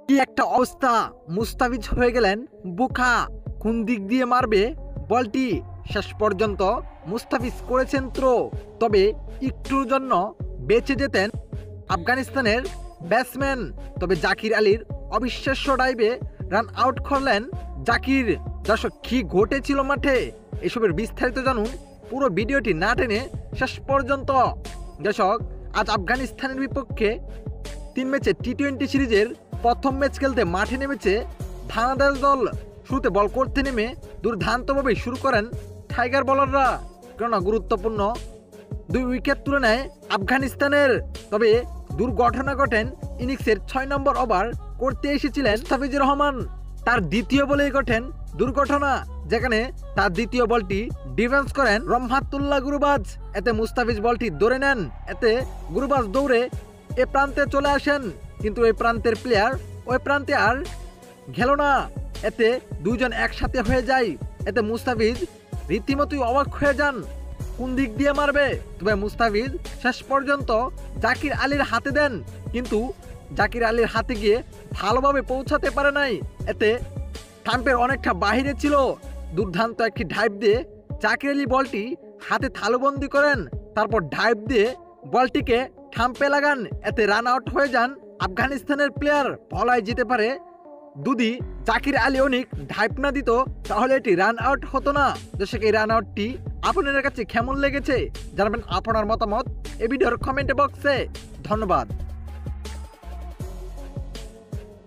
কি একটা অবস্থা, মুস্তাফিজ হয়ে গেলেন বোকা। কোন দিক দিয়ে মারবে বলটি, শেষ পর্যন্ত মুস্তাফিজ করেছেন থ্রো। তবে একটুর জন্য বেঁচে যেতেন আফগানিস্তানের ব্যাটসম্যান। তবে জাকির আলীর অবিশ্বাস্য ডাইভে রান আউট করলেন জাকির। দর্শক, কি ঘটেছিল মাঠে এসবের বিস্তারিত জানুন পুরো ভিডিওটি না টেনে শেষ পর্যন্ত। দর্শক, আজ আফগানিস্তানের বিপক্ষে 3 ম্যাচে টি-20 সিরিজের প্রথম ম্যাচ খেলতে মাঠে নেমেছে বাংলাদেশ দল। শুরুতে বল করতে নেমে দুর্দান্তভাবে শুরু করেন টাইগার বোলাররা, কেননা গুরুত্বপূর্ণ 2 উইকেট তুলে নেয় আফগানিস্তানের। তবে দুর্ঘটনা ঘটেন ইনিংসের 6 নম্বর ওভার করতে এসেছিলেন মুস্তাফিজুর রহমান। তার দ্বিতীয় বলেই ঘটেন দুর্ঘটনা, যেখানে তার দ্বিতীয় বলটি ডিফেন্স করেন রহমাতুল্লাহ গুরবাজ। এতে মুস্তাফিজ বলটি ধরে নেন। এতে গুরবাজ দৌড়ে এ প্রান্তে চলে আসেন, কিন্তু এই প্রান্তের প্লেয়ার ওই প্রান্তে আর গেল না। এতে দুজন একসাথে হয়ে যায়। এতে মুস্তাফিজ রীতিমতোই অবাক হয়ে যান কোন দিক দিয়ে মারবে। তবে মুস্তাফিজ শেষ পর্যন্ত জাকির আলীর হাতে দেন, কিন্তু জাকির আলীর হাতে গিয়ে ভালোভাবে পৌঁছাতে পারে নাই। এতে স্টাম্পের অনেকটা বাহিরে ছিল। দুর্দান্ত একটি ডাইভ দিয়ে জাকির আলী বলটি হাতে থালুবন্দি করেন, তারপর ডাইভ দিয়ে বলটিকে স্টাম্পে লাগান। এতে রান আউট হয়ে যান আফগানিস্তানের প্লেয়ার। বলাই যেতে পারে যদি জাকির আলী অনেক ডাইভ না দিত তাহলে এটি রান আউট হতো না। দর্শক, এই রান আউটটি আপনাদের কাছে কেমন লেগেছে জানাবেন আপনার মতামত এই ভিডিওর কমেন্ট বক্সে। ধন্যবাদ।